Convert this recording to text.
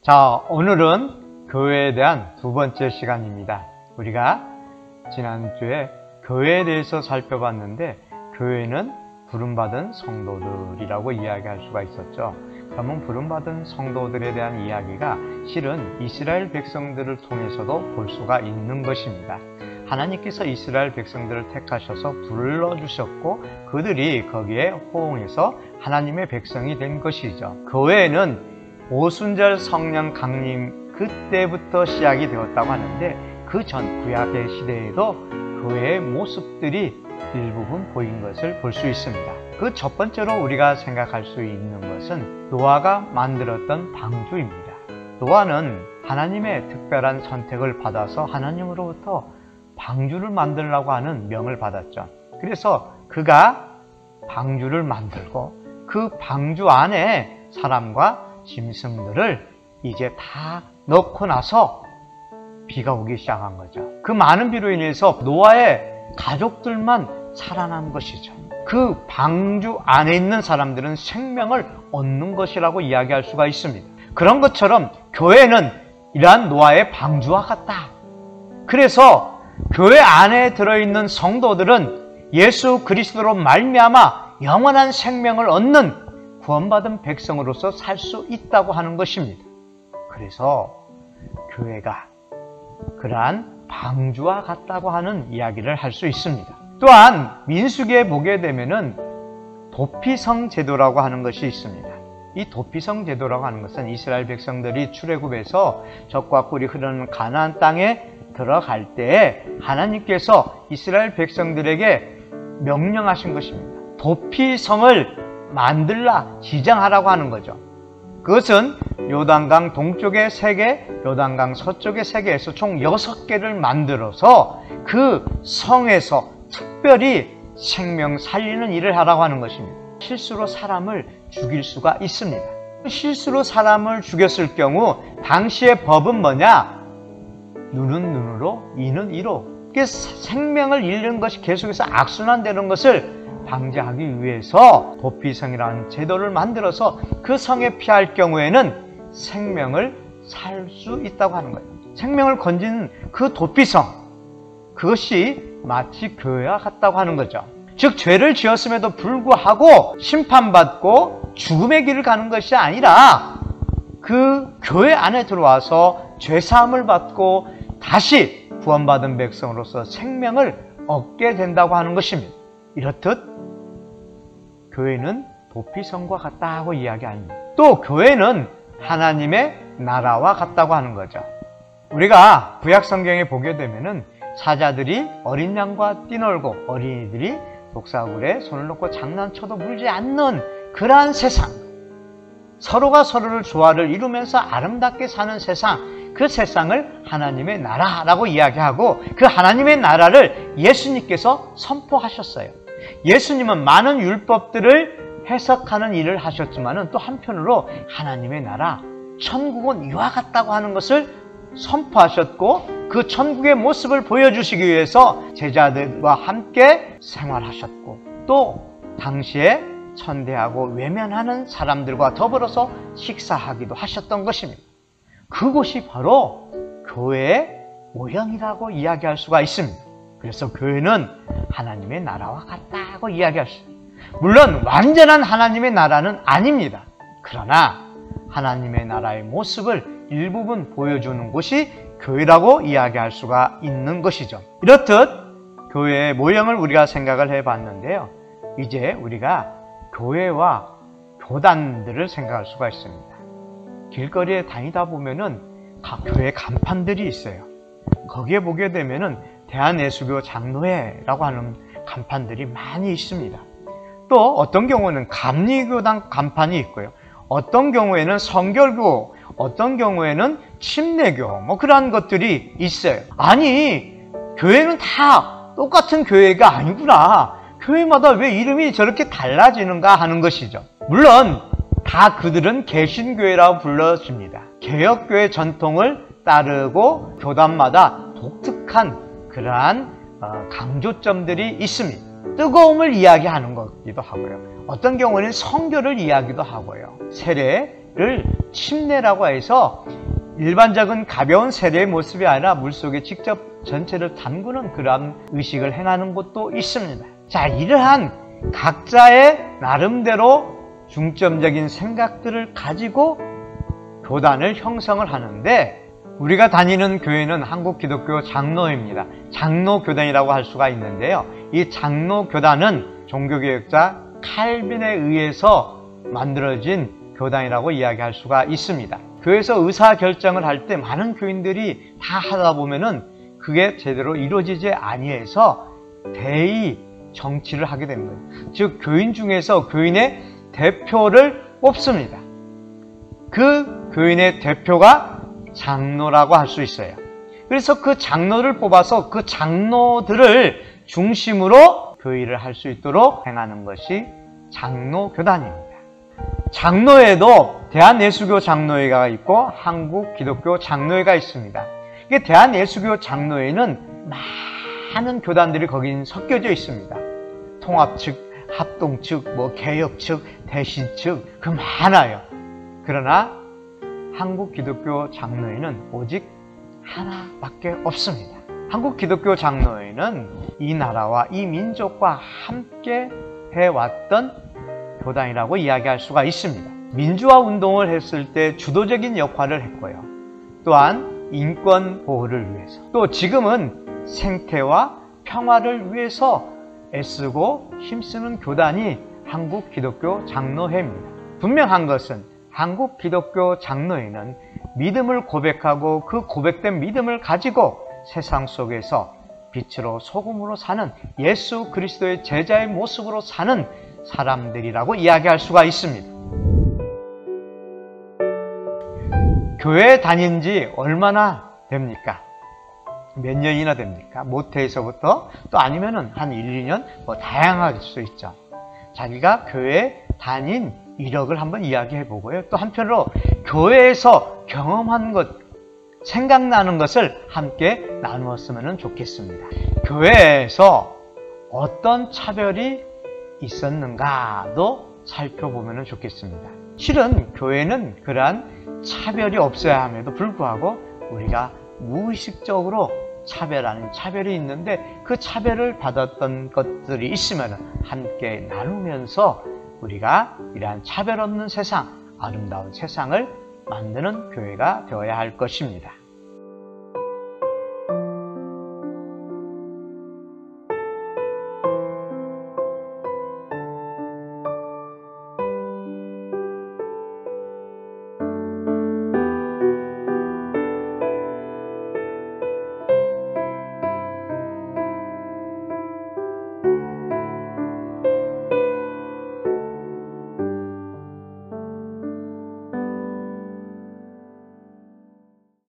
자, 오늘은 교회에 대한 두 번째 시간입니다. 우리가 지난주에 교회에 대해서 살펴봤는데 교회는 부름받은 성도들이라고 이야기할 수가 있었죠. 그러면 부름받은 성도들에 대한 이야기가 실은 이스라엘 백성들을 통해서도 볼 수가 있는 것입니다. 하나님께서 이스라엘 백성들을 택하셔서 불러주셨고 그들이 거기에 호응해서 하나님의 백성이 된 것이죠. 교회는 오순절 성령 강림 그때부터 시작이 되었다고 하는데 그 전 구약의 시대에도 교회의 모습들이 일부분 보인 것을 볼 수 있습니다. 그 첫 번째로 우리가 생각할 수 있는 것은 노아가 만들었던 방주입니다. 노아는 하나님의 특별한 선택을 받아서 하나님으로부터 방주를 만들라고 하는 명을 받았죠. 그래서 그가 방주를 만들고 그 방주 안에 사람과 짐승들을 이제 다 넣고 나서 비가 오기 시작한 거죠. 그 많은 비로 인해서 노아의 가족들만 살아난 것이죠. 그 방주 안에 있는 사람들은 생명을 얻는 것이라고 이야기할 수가 있습니다. 그런 것처럼 교회는 이러한 노아의 방주와 같다. 그래서 교회 안에 들어있는 성도들은 예수 그리스도로 말미암아 영원한 생명을 얻는 구원받은 백성으로서 살 수 있다고 하는 것입니다. 그래서 교회가 그러한 방주와 같다고 하는 이야기를 할 수 있습니다. 또한 민수기에 보게 되면은 도피성 제도라고 하는 것이 있습니다. 이 도피성 제도라고 하는 것은 이스라엘 백성들이 출애굽에서 젖과 꿀이 흐르는 가나안 땅에 들어갈 때 하나님께서 이스라엘 백성들에게 명령하신 것입니다. 도피성을 만들라, 지정하라고 하는 거죠. 그것은 요단강 동쪽에 3개, 요단강 서쪽에 3개에서 총 6개를 만들어서 그 성에서 특별히 생명 살리는 일을 하라고 하는 것입니다. 실수로 사람을 죽일 수가 있습니다. 실수로 사람을 죽였을 경우 당시의 법은 뭐냐? 눈은 눈으로, 이는 이로. 생명을 잃는 것이 계속해서 악순환되는 것을 방지하기 위해서 도피성이라는 제도를 만들어서 그 성에 피할 경우에는 생명을 살 수 있다고 하는 거예요. 생명을 건지는 그 도피성, 그것이 마치 교회와 같다고 하는 거죠. 즉 죄를 지었음에도 불구하고 심판받고 죽음의 길을 가는 것이 아니라 그 교회 안에 들어와서 죄사함을 받고 다시 구원받은 백성으로서 생명을 얻게 된다고 하는 것입니다. 이렇듯 교회는 도피성과 같다고 이야기합니다. 또 교회는 하나님의 나라와 같다고 하는 거죠. 우리가 구약 성경에 보게 되면은 사자들이 어린 양과 뛰놀고 어린이들이 독사굴에 손을 놓고 장난쳐도 물지 않는 그러한 세상, 서로가 서로를 조화를 이루면서 아름답게 사는 세상, 그 세상을 하나님의 나라라고 이야기하고 그 하나님의 나라를 예수님께서 선포하셨어요. 예수님은 많은 율법들을 해석하는 일을 하셨지만 또 한편으로 하나님의 나라, 천국은 이와 같다고 하는 것을 선포하셨고 그 천국의 모습을 보여주시기 위해서 제자들과 함께 생활하셨고 또 당시에 천대하고 외면하는 사람들과 더불어서 식사하기도 하셨던 것입니다. 그곳이 바로 교회의 모형이라고 이야기할 수가 있습니다. 그래서 교회는 하나님의 나라와 같다고 이야기할 수 있습니다. 물론 완전한 하나님의 나라는 아닙니다. 그러나 하나님의 나라의 모습을 일부분 보여주는 곳이 교회라고 이야기할 수가 있는 것이죠. 이렇듯 교회의 모형을 우리가 생각을 해봤는데요. 이제 우리가 교회와 교단들을 생각할 수가 있습니다. 길거리에 다니다 보면은 각 교회 간판들이 있어요. 거기에 보게 되면은 대한예수교 장로회라고 하는 간판들이 많이 있습니다. 또 어떤 경우는 감리교단 간판이 있고요. 어떤 경우에는 성결교, 어떤 경우에는 침례교, 그러한 것들이 있어요. 아니, 교회는 다 똑같은 교회가 아니구나. 교회마다 왜 이름이 저렇게 달라지는가 하는 것이죠. 물론 다 그들은 개신교회라고 불러집니다. 개혁교회 전통을 따르고 교단마다 독특한 그러한 강조점들이 있습니다. 뜨거움을 이야기하는 것이기도 하고요. 어떤 경우는 성결을 이야기도 하고요. 세례를 침례라고 해서 일반적인 가벼운 세례의 모습이 아니라 물속에 직접 전체를 담그는 그러한 의식을 행하는 곳도 있습니다. 자, 이러한 각자의 나름대로 중점적인 생각들을 가지고 교단을 형성을 하는데, 우리가 다니는 교회는 한국기독교 장로회입니다. 장로교단이라고 할 수가 있는데요. 이 장로교단은 종교개혁자 칼빈에 의해서 만들어진 교단이라고 이야기할 수가 있습니다. 교회에서 의사결정을 할 때 많은 교인들이 다 하다 보면은 그게 제대로 이루어지지 아니해서 대의 정치를 하게 된 거예요. 즉, 교인 중에서 교인의 대표를 뽑습니다. 그 교인의 대표가 장로라고 할 수 있어요. 그래서 그 장로를 뽑아서 그 장로들을 중심으로 교의를 할 수 있도록 행하는 것이 장로교단입니다. 장로회도 대한예수교 장로회가 있고 한국기독교 장로회가 있습니다. 이게 대한예수교 장로회는 많은 교단들이 거긴 섞여져 있습니다. 통합 측, 합동 측, 개혁 측, 대신 측, 그 많아요. 그러나 한국기독교 장로회는 오직 하나밖에 없습니다. 한국기독교 장로회는 이 나라와 이 민족과 함께 해왔던 교단이라고 이야기할 수가 있습니다. 민주화 운동을 했을 때 주도적인 역할을 했고요. 또한 인권 보호를 위해서, 또 지금은 생태와 평화를 위해서 애쓰고 힘쓰는 교단이 한국기독교 장로회입니다. 분명한 것은 한국기독교 장로회는 믿음을 고백하고 그 고백된 믿음을 가지고 세상 속에서 빛으로 소금으로 사는 예수 그리스도의 제자의 모습으로 사는 사람들이라고 이야기할 수가 있습니다. 교회에 다닌 지 얼마나 됩니까? 몇 년이나 됩니까? 모태에서부터 또 아니면은 한 1, 2년 다양할 수 있죠. 자기가 교회에 다닌 이력을 한번 이야기해 보고요. 또 한편으로 교회에서 경험한 것, 생각나는 것을 함께 나누었으면 좋겠습니다. 교회에서 어떤 차별이 있었는가도 살펴보면 좋겠습니다. 실은 교회는 그러한 차별이 없어야 함에도 불구하고 우리가 무의식적으로 차별이 있는데 그 차별을 받았던 것들이 있으면 함께 나누면서 우리가 이러한 차별 없는 세상, 아름다운 세상을 만드는 교회가 되어야 할 것입니다.